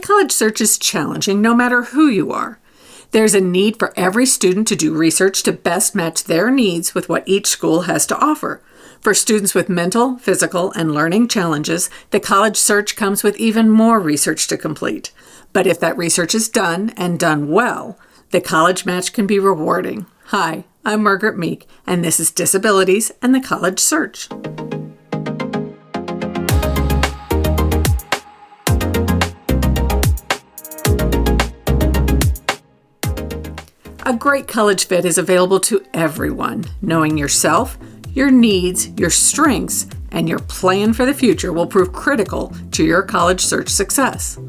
college search is challenging no matter who you are. There's a need for every student to do research to best match their needs with what each school has to offer. For students with mental, physical, and learning challenges, the college search comes with even more research to complete. But if that research is done, and done well, the college match can be rewarding. Hi, I'm Margaret Meek, and this is Disabilities and the College Search. A great college fit is available to everyone. Knowing yourself, your needs, your strengths, and your plan for the future will prove critical to your college search success.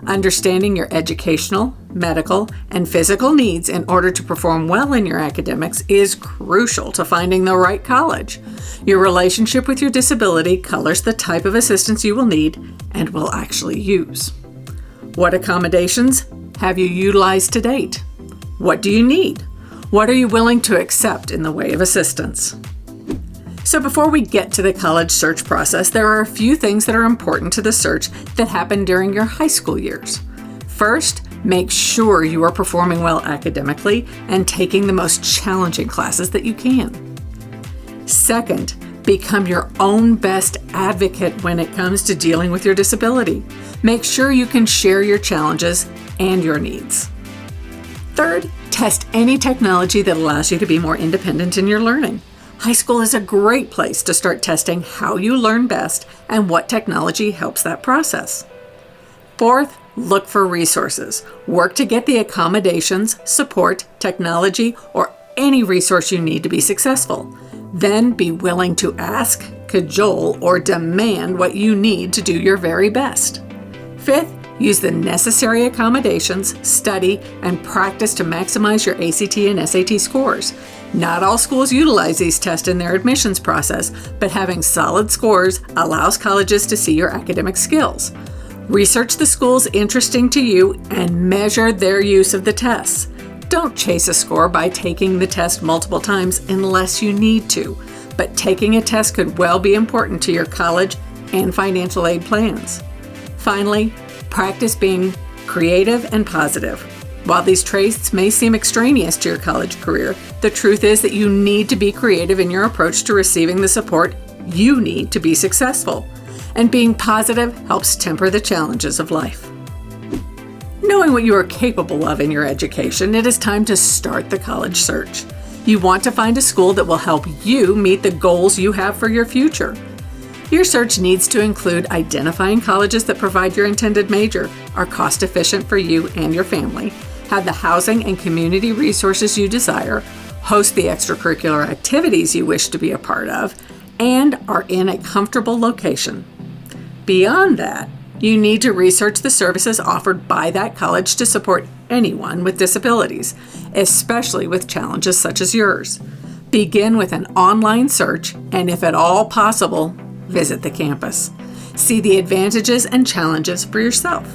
Understanding your educational, medical, and physical needs in order to perform well in your academics is crucial to finding the right college. Your relationship with your disability colors the type of assistance you will need and will actually use. What accommodations have you utilized to date? What do you need? What are you willing to accept in the way of assistance? So before we get to the college search process, there are a few things that are important to the search that happen during your high school years. First, make sure you are performing well academically and taking the most challenging classes that you can. Second, become your own best advocate when it comes to dealing with your disability. Make sure you can share your challenges and your needs. Third, test any technology that allows you to be more independent in your learning. High school is a great place to start testing how you learn best and what technology helps that process. Fourth, look for resources. Work to get the accommodations, support, technology, or any resource you need to be successful. Then be willing to ask, cajole, or demand what you need to do your very best. Fifth, use the necessary accommodations, study, and practice to maximize your ACT and SAT scores. Not all schools utilize these tests in their admissions process, but having solid scores allows colleges to see your academic skills. Research the schools interesting to you and measure their use of the tests. Don't chase a score by taking the test multiple times unless you need to, but taking a test could well be important to your college and financial aid plans. Finally, practice being creative and positive. While these traits may seem extraneous to your college career, the truth is that you need to be creative in your approach to receiving the support you need to be successful. And being positive helps temper the challenges of life. Knowing what you are capable of in your education, it is time to start the college search. You want to find a school that will help you meet the goals you have for your future. Your search needs to include identifying colleges that provide your intended major, are cost efficient for you and your family, have the housing and community resources you desire, host the extracurricular activities you wish to be a part of, and are in a comfortable location. Beyond that, you need to research the services offered by that college to support anyone with disabilities, especially with challenges such as yours. Begin with an online search, and if at all possible, visit the campus. See the advantages and challenges for yourself.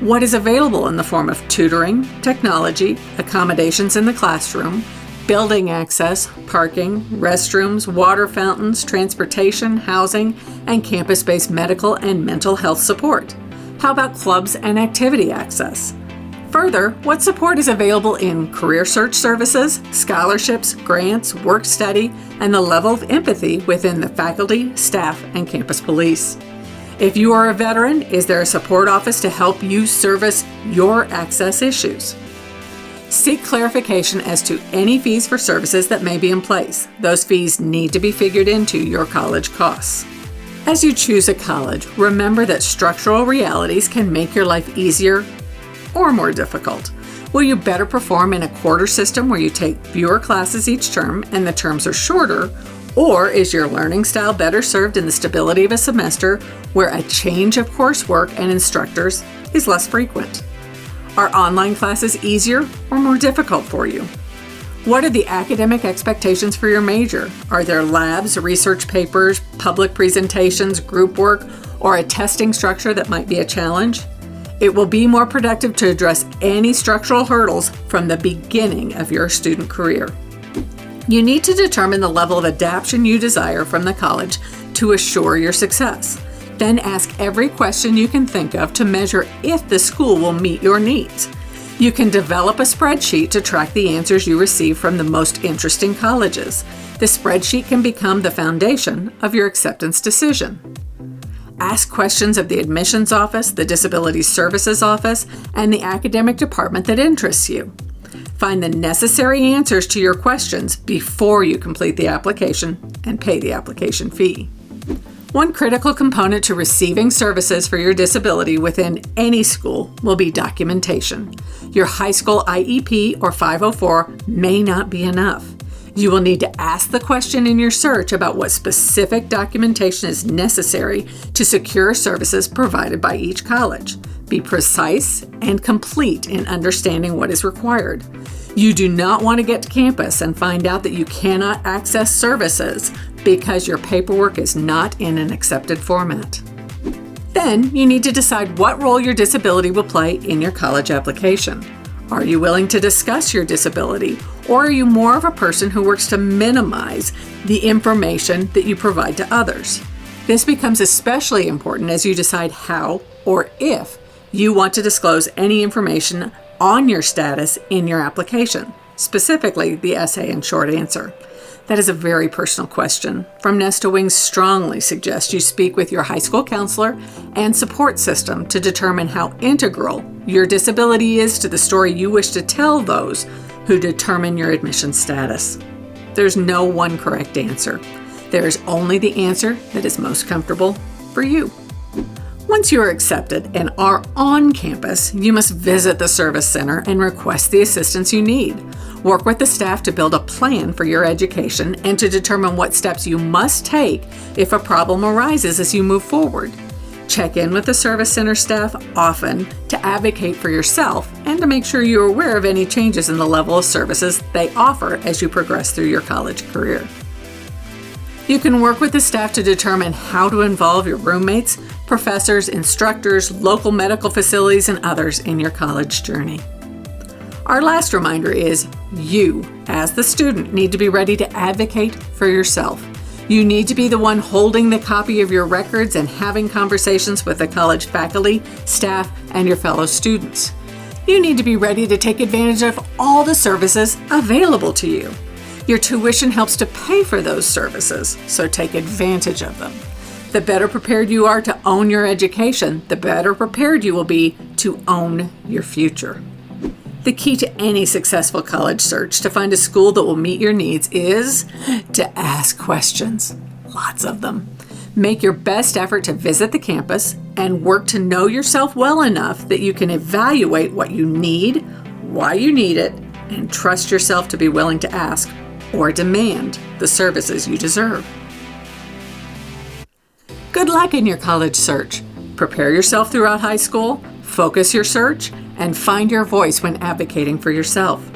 What is available in the form of tutoring, technology, accommodations in the classroom, building access, parking, restrooms, water fountains, transportation, housing, and campus-based medical and mental health support? How about clubs and activity access? Further, what support is available in career search services, scholarships, grants, work study, and the level of empathy within the faculty, staff, and campus police? If you are a veteran, is there a support office to help you service your access issues? Seek clarification as to any fees for services that may be in place. Those fees need to be figured into your college costs. As you choose a college, remember that structural realities can make your life easier or more difficult. Will you better perform in a quarter system where you take fewer classes each term and the terms are shorter? Or is your learning style better served in the stability of a semester where a change of coursework and instructors is less frequent? Are online classes easier or more difficult for you? What are the academic expectations for your major? Are there labs, research papers, public presentations, group work, or a testing structure that might be a challenge? It will be more productive to address any structural hurdles from the beginning of your student career. You need to determine the level of adaptation you desire from the college to assure your success. Then ask every question you can think of to measure if the school will meet your needs. You can develop a spreadsheet to track the answers you receive from the most interesting colleges. The spreadsheet can become the foundation of your acceptance decision. Ask questions of the admissions office, the disability services office, and the academic department that interests you. Find the necessary answers to your questions before you complete the application and pay the application fee. One critical component to receiving services for your disability within any school will be documentation. Your high school IEP or 504 may not be enough. You will need to ask the question in your search about what specific documentation is necessary to secure services provided by each college. Be precise and complete in understanding what is required. You do not want to get to campus and find out that you cannot access services because your paperwork is not in an accepted format. Then you need to decide what role your disability will play in your college application. Are you willing to discuss your disability, or are you more of a person who works to minimize the information that you provide to others? This becomes especially important as you decide how or if you want to disclose any information on your status in your application, specifically the essay and short answer. That is a very personal question. From Nest to Wings strongly suggest you speak with your high school counselor and support system to determine how integral your disability is to the story you wish to tell those who determine your admission status. There's no one correct answer. There is only the answer that is most comfortable for you. Once you are accepted and are on campus, you must visit the service center and request the assistance you need. Work with the staff to build a plan for your education and to determine what steps you must take if a problem arises as you move forward. Check in with the service center staff often to advocate for yourself and to make sure you're aware of any changes in the level of services they offer as you progress through your college career. You can work with the staff to determine how to involve your roommates, professors, instructors, local medical facilities, and others in your college journey. Our last reminder is you, as the student, need to be ready to advocate for yourself. You need to be the one holding the copy of your records and having conversations with the college faculty, staff, and your fellow students. You need to be ready to take advantage of all the services available to you. Your tuition helps to pay for those services, so take advantage of them. The better prepared you are to own your education, the better prepared you will be to own your future. The key to any successful college search to find a school that will meet your needs is to ask questions, lots of them. Make your best effort to visit the campus and work to know yourself well enough that you can evaluate what you need, why you need it, and trust yourself to be willing to ask or demand the services you deserve. Good luck in your college search. Prepare yourself throughout high school, focus your search, and find your voice when advocating for yourself.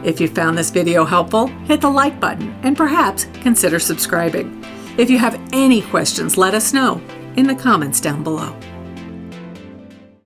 If you found this video helpful, hit the like button and perhaps consider subscribing. If you have any questions, let us know in the comments down below.